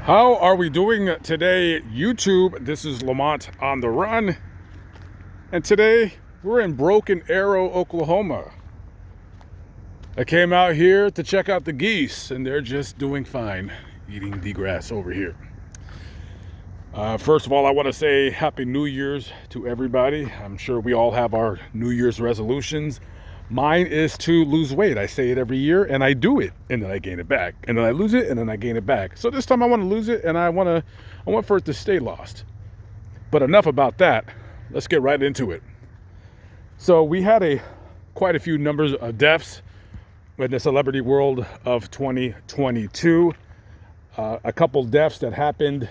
How are we doing today, YouTube? This is Lamont on the Run, and today we're in Broken Arrow, Oklahoma. I came out here to check out the geese, and they're just doing fine, eating the grass over here. First of all, I want to say Happy New Year's to everybody. I'm sure we all have our New Year's resolutions. Mine is to lose weight. I say it every year, and I do it, and then I gain it back, and then I lose it, and then I gain it back. So this time I want to lose it, and I want for it to stay lost. But enough about that. Let's get right into it. So we had quite a few numbers of deaths in the celebrity world of 2022. A couple deaths that happened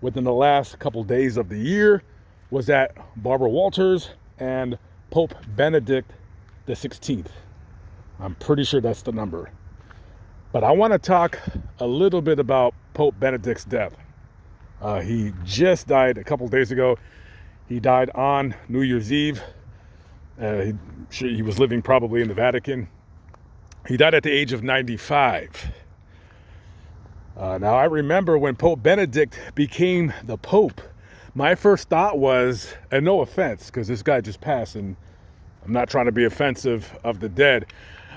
within the last couple days of the year was that Barbara Walters and Pope Benedict the 16th. I'm pretty sure that's the number. But I want to talk a little bit about Pope Benedict's death. He just died a couple days ago. He died on New Year's Eve. He was living probably in the Vatican. He died at the age of 95. Now, I remember when Pope Benedict became the Pope, my first thought was, and no offense, because this guy just passed, and I'm not trying to be offensive of the dead,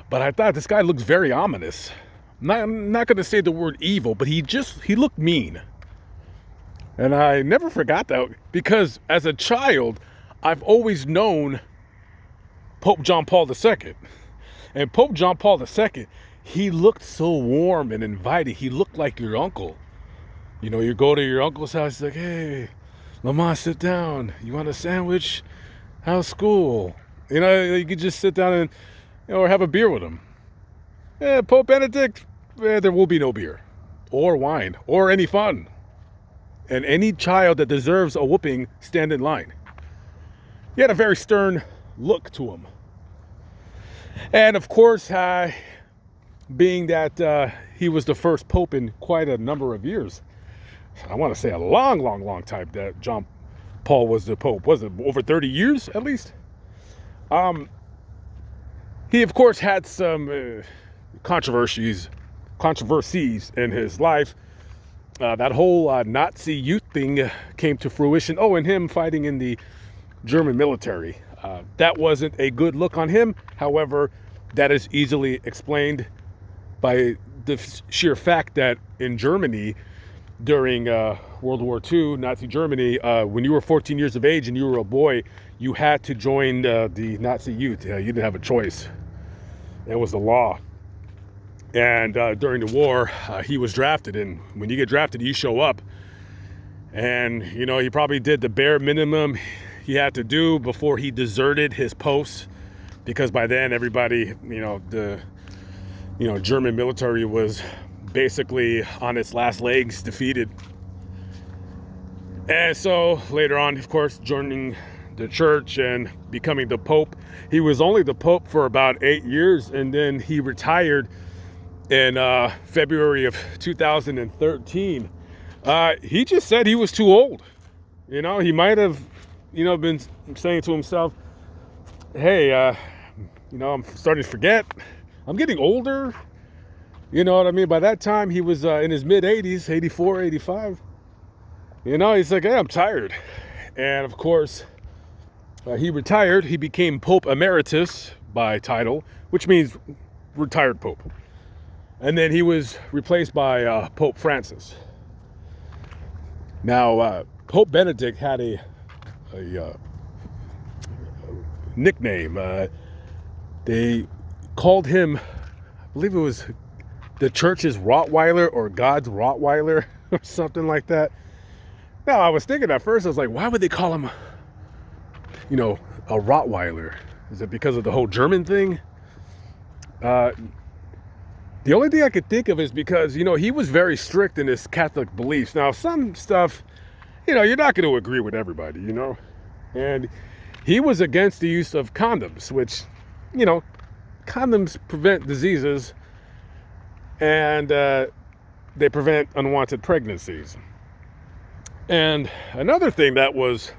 but I thought this guy looks very ominous. I'm not going to say the word evil, but he looked mean. And I never forgot that, because as a child, I've always known Pope John Paul II. And Pope John Paul II, he looked so warm and inviting. He looked like your uncle. You know, you go to your uncle's house, he's like, hey, Lamont, sit down. You want a sandwich? How's school? You know, you could just sit down and, or have a beer with him. Yeah, Pope Benedict, there will be no beer or wine or any fun. And any child that deserves a whooping, stand in line. He had a very stern look to him. And of course, being that he was the first pope in quite a number of years, I want to say a long time that John Paul was the pope. Was it over 30 years at least? He of course had some controversies in his life. That whole Nazi youth thing came to fruition. Oh, and him fighting in the German military. That wasn't a good look on him. However, that is easily explained by the sheer fact that in Germany, during World War II, Nazi Germany, when you were 14 years of age and you were a boy, you had to join the Nazi youth. You didn't have a choice. It was the law. And during the war, he was drafted. And when you get drafted, you show up. And, you know, he probably did the bare minimum he had to do before he deserted his post. Because by then, everybody, the German military was basically on its last legs, defeated. And so later on, of course, joining the church and becoming the Pope. He was only the Pope for about 8 years, and then he retired in February of 2013. He just said he was too old. You know, he might have, been saying to himself, hey, I'm starting to forget. I'm getting older. You know what I mean? By that time, he was in his mid-80s, 84, 85. He's like, hey, I'm tired. And of course, he retired. He became Pope Emeritus by title, which means retired Pope. And then he was replaced by Pope Francis. Now, Pope Benedict had a nickname. They called him, I believe it was the church's Rottweiler or God's Rottweiler or something like that. Now, I was thinking at first, I was like, why would they call him, a Rottweiler? Is it because of the whole German thing? The only thing I could think of is because, he was very strict in his Catholic beliefs. Now, some stuff, you're not going to agree with everybody, And he was against the use of condoms, which, condoms prevent diseases and they prevent unwanted pregnancies. And another thing that was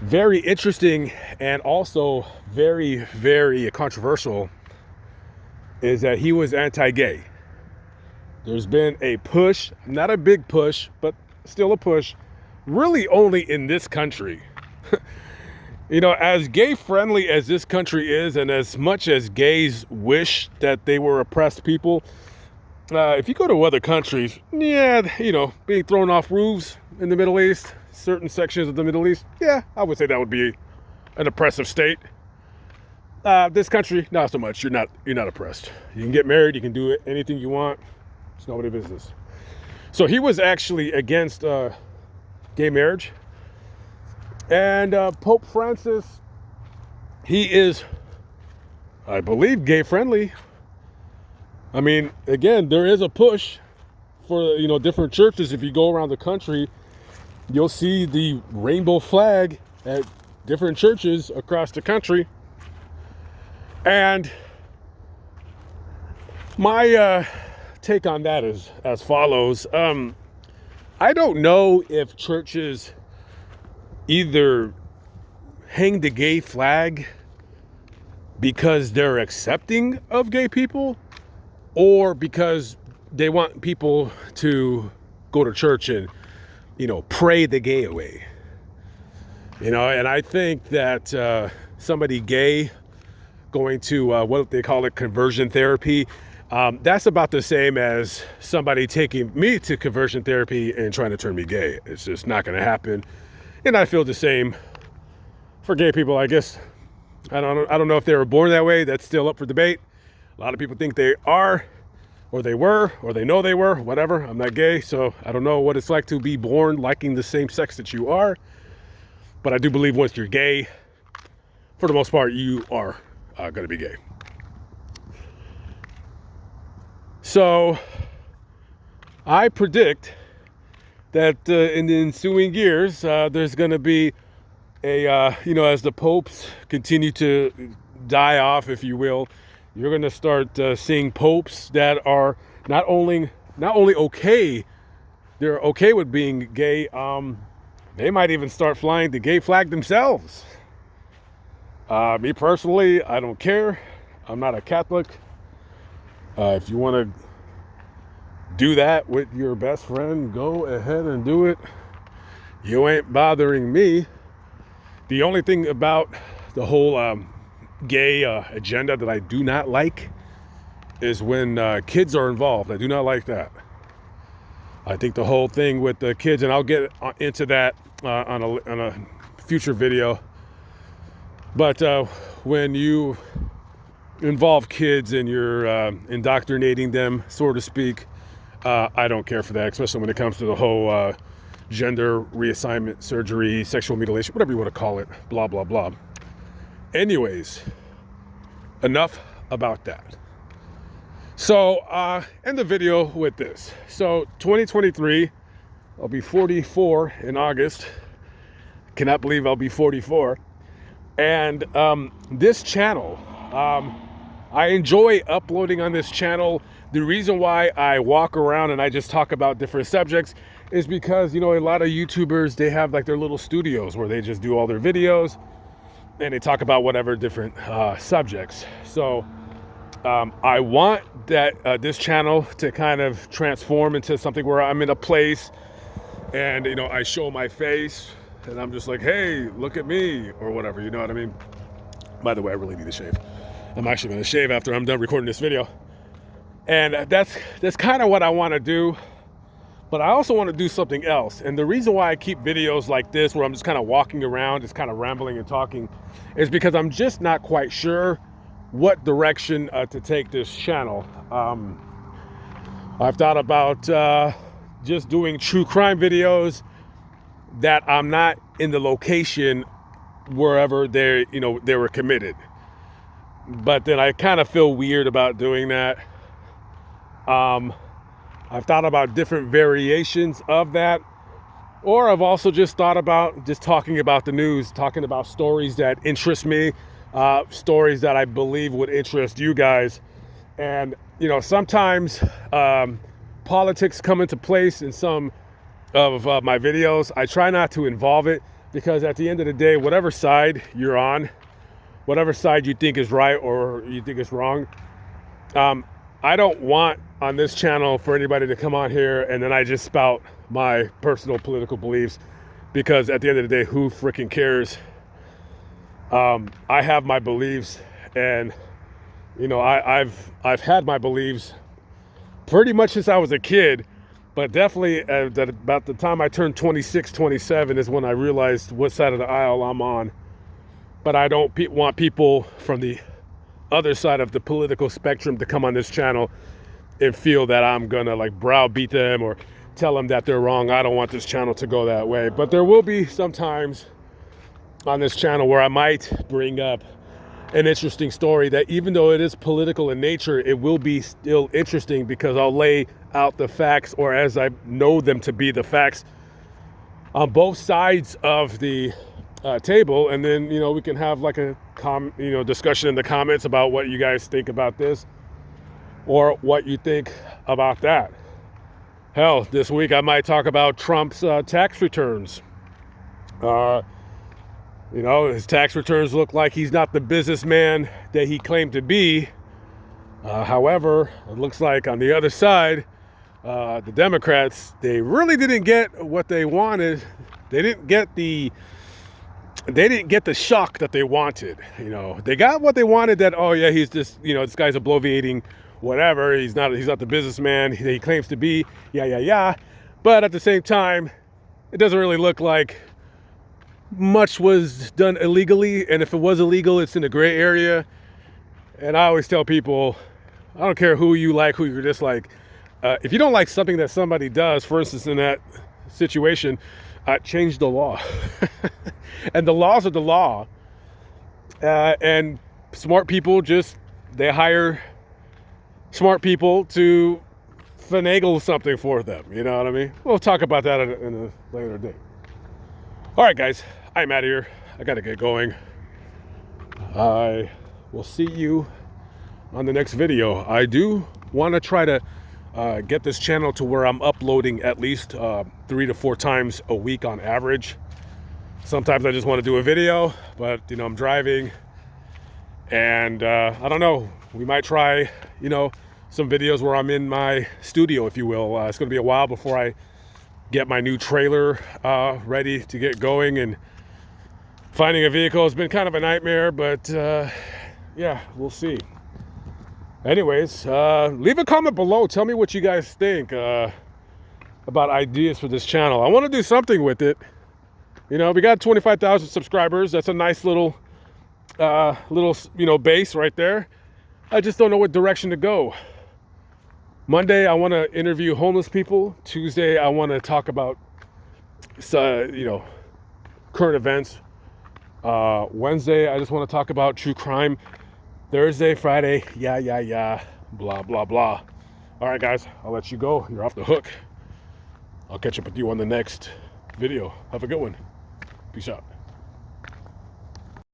very interesting and also very, very controversial is that he was anti-gay. there's been a push, not a big push, but still a push, really only in this country. You know, as gay friendly as this country is, and as much as gays wish that they were oppressed people, if you go to other countries, yeah, you know, being thrown off roofs in the Middle East, certain sections of the Middle East, yeah, I would say that would be an oppressive state. This country, not so much. You're not oppressed. You can get married. You can do anything you want. It's nobody's business. So he was actually against gay marriage. And Pope Francis, he is, I believe, gay friendly. I mean, again, there is a push for, you know, different churches. If you go around the country, you'll see the rainbow flag at different churches across the country. And my take on that is as follows. I don't know if churches either hang the gay flag because they're accepting of gay people, or because they want people to go to church and, you know, pray the gay away. You know, and I think that somebody gay going to what they call it, conversion therapy, that's about the same as somebody taking me to conversion therapy and trying to turn me gay. It's just not going to happen. And I feel the same for gay people, I guess. I don't know if they were born that way. That's still up for debate. A lot of people think they are, or they were, or they know they were, whatever. I'm not gay, so I don't know what it's like to be born liking the same sex that you are. But I do believe once you're gay, for the most part, you are going to be gay. So I predict that in the ensuing years, there's going to be a, you know, as the popes continue to die off, if you will, you're going to start seeing popes that are not only okay, they're okay with being gay. They might even start flying the gay flag themselves. Me personally, I don't care. I'm not a Catholic. If you want to do that with your best friend, go ahead and do it. You ain't bothering me. The only thing about the whole gay agenda that I do not like is when kids are involved. I do not like that. I think the whole thing with the kids, and I'll get into that on a future video, but when you involve kids and you're indoctrinating them, so to speak, I don't care for that, especially when it comes to the whole gender reassignment surgery, sexual mutilation, whatever you want to call it, blah, blah, blah. Anyways, enough about that. So, end the video with this. So, 2023, I'll be 44 in August. Cannot believe I'll be 44. And this channel, I enjoy uploading on this channel. The reason why I walk around and I just talk about different subjects is because, you know, a lot of YouTubers, they have like their little studios where they just do all their videos and they talk about whatever different subjects. So I want that this channel to kind of transform into something where I'm in a place and, you know, I show my face and I'm just like, hey, look at me, or whatever, you know what I mean? By the way, I really need to shave. I'm actually going to shave after I'm done recording this video. And that's kind of what I want to do. But I also want to do something else. And the reason why I keep videos like this, where I'm just kind of walking around, just kind of rambling and talking, is because I'm just not quite sure what direction to take this channel. I've thought about just doing true crime videos that I'm not in the location wherever they were committed. But then I kind of feel weird about doing that. I've thought about different variations of that, or I've also just thought about just talking about the news, talking about stories that interest me, stories that I believe would interest you guys. And, you know, sometimes politics come into place in some of my videos. I try not to involve it because at the end of the day, whatever side you're on, whatever side you think is right or you think is wrong, I don't want on this channel for anybody to come on here and then I just spout my personal political beliefs, because at the end of the day, who freaking cares? I have my beliefs, and you know, I've had my beliefs pretty much since I was a kid, but definitely about the time I turned 26, 27 is when I realized what side of the aisle I'm on. But I don't want people from the other side of the political spectrum to come on this channel and feel that I'm gonna like browbeat them or tell them that they're wrong. I don't want this channel to go that way. But there will be some times on this channel where I might bring up an interesting story that, even though it is political in nature, it will be still interesting because I'll lay out the facts, or as I know them to be the facts, on both sides of the table, and then, you know, we can have like a discussion in the comments about what you guys think about this or what you think about that. Hell, this week I might talk about Trump's tax returns. You know, his tax returns look like he's not the businessman that he claimed to be. However, it looks like on the other side, the Democrats, they really didn't get what they wanted. They didn't get the shock that they wanted. You know, they got what they wanted, that, oh yeah, he's just, you know, this guy's a bloviating whatever. He's not the businessman he claims to be. Yeah. But at the same time, it doesn't really look like much was done illegally, and if it was illegal, it's in a gray area. And I always tell people, I don't care who you like, who you dislike. If you don't like something that somebody does, for instance, in that situation, change the law. And the laws are the law. And smart people they hire smart people to finagle something for them. You know what I mean? We'll talk about that in a later date. All right, guys, I'm out of here. I got to get going. I will see you on the next video. I do want to try to get this channel to where I'm uploading at least 3 to 4 times a week on average. Sometimes I just want to do a video, but, you know, I'm driving, and I don't know. We might try, you know, some videos where I'm in my studio, if you will. It's going to be a while before I get my new trailer ready to get going, and finding a vehicle has been kind of a nightmare, but yeah, we'll see. Anyways, leave a comment below. Tell me what you guys think about ideas for this channel. I want to do something with it. You know, we got 25,000 subscribers. That's a nice little base right there. I just don't know what direction to go. Monday, I want to interview homeless people. Tuesday, I want to talk about, current events. Wednesday, I just want to talk about true crime. Thursday, Friday, blah, blah, blah. All right, guys, I'll let you go. You're off the hook. I'll catch up with you on the next video. Have a good one. Peace out.